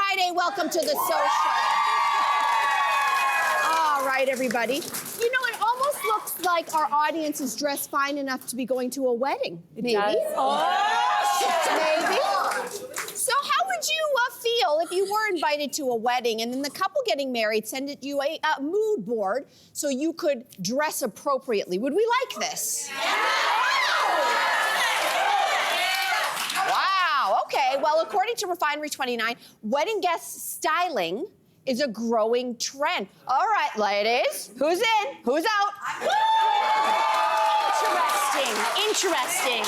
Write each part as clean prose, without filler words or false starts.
Friday. Welcome to the social. All right, everybody. You know, it almost looks like our audience is dressed fine enough to be going to a wedding. Maybe. Maybe. So how would you feel if you were invited to a wedding and then the couple getting married send you a mood board so you could dress appropriately? Would we like this? Wow, okay. Well, according to Refinery 29, wedding guest styling is a growing trend. All right, ladies, who's in? Who's out? Interesting.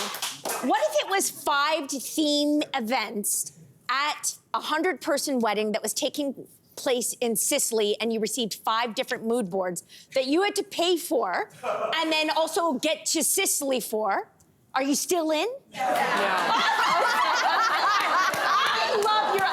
What if it was 5 theme events at a 100-person wedding that was taking place in Sicily and you received 5 different mood boards that you had to pay for and then also get to Sicily for? Are you still in? I love your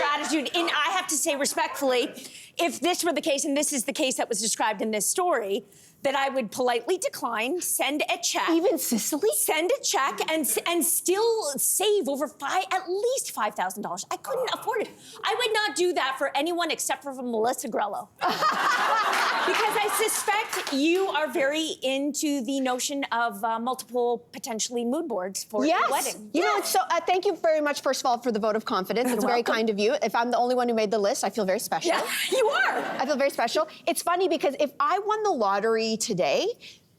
attitude. And I have to say respectfully, if this were the case, and this is the case that was described in this story, that I would politely decline, send a check. Even Sicily? Send a check and still save over at least $5,000. I couldn't afford it. I would not do that for anyone except for Melissa Grelo. Because I suspect you are very into the notion of multiple, potentially, mood boards for your wedding. You know, it's so, thank you very much, first of all, for the vote of confidence. It's very kind of you. If I'm the only one who made the list, I feel very special. Yeah, you are. I feel very special. It's funny because if I won the lottery today,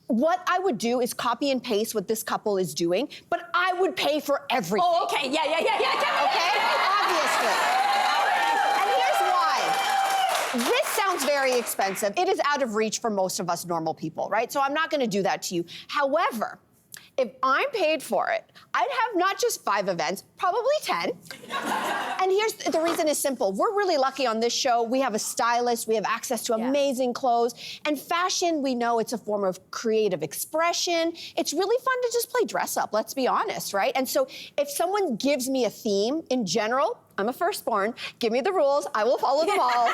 what I would do is copy and paste what this couple is doing, but I would pay for everything. Oh, okay. Yeah. Okay? Obviously. And here's why. This sounds very expensive. It is out of reach for most of us normal people, right? So I'm not gonna do that to you. However, if I'm paid for it, I'd have not just 5 events, probably 10. And here's the reason is simple. We're really lucky on this show. We have a stylist, we have access to amazing clothes. And fashion, we know it's a form of creative expression. It's really fun to just play dress up, let's be honest, right? And so if someone gives me a theme in general, I'm a firstborn, give me the rules, I will follow them all.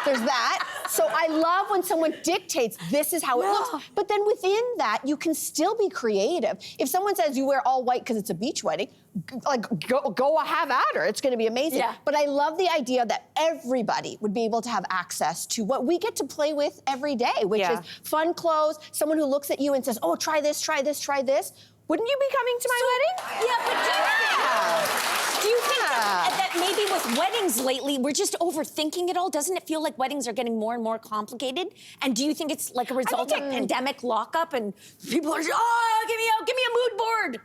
There's that. So I love when someone dictates, this is how it looks. But then within that, you can still be creative. If someone says you wear all white because it's a beach wedding, go have at her. It's gonna be amazing. Yeah. But I love the idea that everybody would be able to have access to what we get to play with every day, which is fun clothes, someone who looks at you and says, oh, try this, try this, try this. Wouldn't you be coming to my wedding? Yeah, but do you think that maybe with weddings lately, we're just overthinking it all? Doesn't it feel like weddings are getting more and more complicated? And do you think it's like a result of pandemic lockup and people are just, give me a mood board?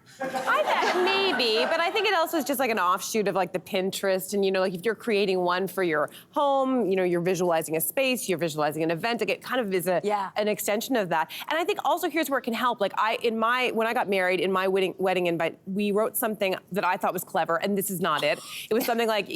I think maybe, but I think it also is just like an offshoot of like the Pinterest. And, you know, like if you're creating one for your home, you know, you're visualizing a space, you're visualizing an event, like it kind of is an extension of that. And I think also here's where it can help. Like when I got married, in my wedding invite, we wrote something that I thought was clever, and this is not it. It was something like,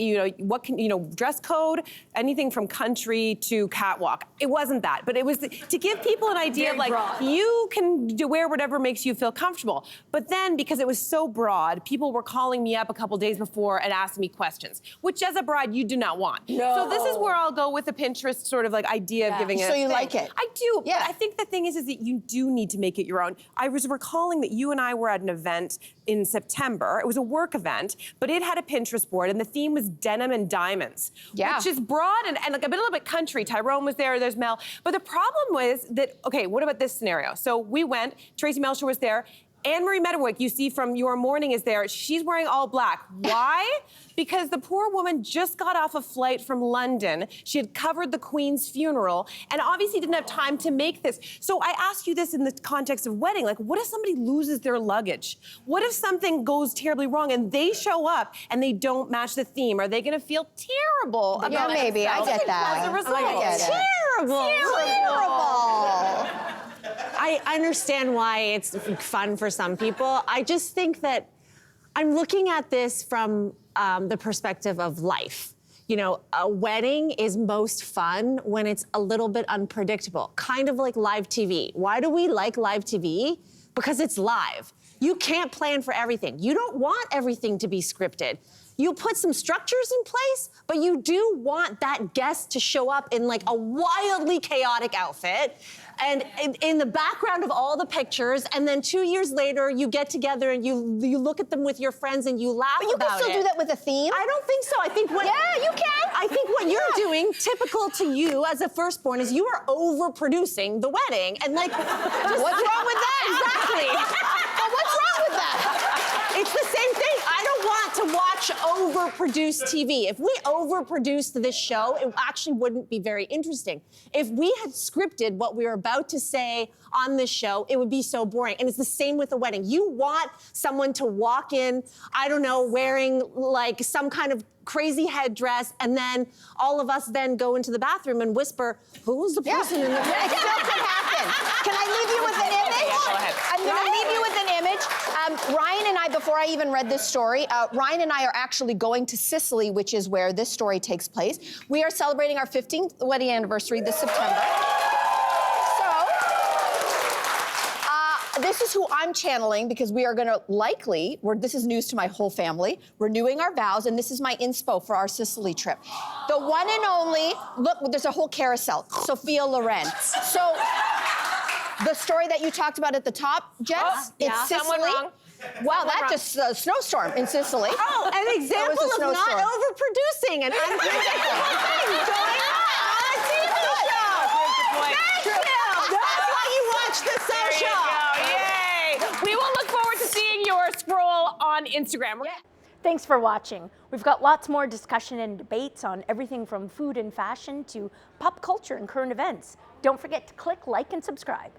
dress code, anything from country to catwalk. It wasn't that, but it was to give people an idea of like, you can wear whatever makes you feel comfortable. But then, because it was so broad, people were calling me up a couple days before and asking me questions, which as a bride, you do not want. No. So this is where I'll go with the Pinterest sort of like idea of giving it So you like it? I do, but I think the thing is that you do need to make it your own. I was recalling that you and I were at an event in September. It was a work event, but it had a Pinterest board, and the theme was denim and diamonds, which is broad and like a little bit country. Tyrone was there, there's Mel. But the problem was that, okay, what about this scenario? So we went, Tracy Melcher was there, Anne-Marie Meadowicke, you see from Your Morning, is there. She's wearing all black. Why? Because the poor woman just got off a flight from London. She had covered the Queen's funeral and obviously didn't have time to make this. So I ask you this in the context of wedding. Like, what if somebody loses their luggage? What if something goes terribly wrong and they show up and they don't match the theme? Are they gonna feel terrible about Yeah, maybe. I get that. as a result? I get it. Terrible. I understand why it's fun for some people. I just think that I'm looking at this from the perspective of life. You know, a wedding is most fun when it's a little bit unpredictable, kind of like live TV. Why do we like live TV? Because it's live. You can't plan for everything. You don't want everything to be scripted. You put some structures in place, but you do want that guest to show up in like a wildly chaotic outfit and in the background of all the pictures, and then 2 years later you get together and you look at them with your friends and you laugh about it. But you can still do that with a theme. I don't think so. I think what Yeah, you can. I think what you're doing, typical to you as a firstborn, is you are overproducing the wedding and like. What's wrong with that? Exactly. But what's wrong with that? It's the same thing. I don't want to watch overproduced TV. If we overproduced this show, it actually wouldn't be very interesting. If we had scripted what we were about to say on this show, it would be so boring. And it's the same with a wedding. You want someone to walk in, I don't know, wearing like some kind of crazy headdress, and then all of us then go into the bathroom and whisper, who was the person in the It still could happen. Can I leave you with an image? Yeah, go ahead. I'm going to leave you with an image. Ryan and I, before I even read this story, Ryan and I are actually going to Sicily, which is where this story takes place. We are celebrating our 15th wedding anniversary this September. This is who I'm channeling because we are going to likely, this is news to my whole family, renewing our vows, and this is my inspo for our Sicily trip. The one and only, look, there's a whole carousel, Sophia Loren. So, the story that you talked about at the top, Jess, it's Sicily. Someone wrong. Wow, that just a snowstorm in Sicily. Oh, an example of not snowstorm. overproducing and unpredictable things going on a TV show. Thank you. That's why you watch the social. Yay! We will look forward to seeing your scroll on Instagram. Thanks for watching. We've got lots more discussion and debates on everything from food and fashion to pop culture and current events. Don't forget to click like and subscribe.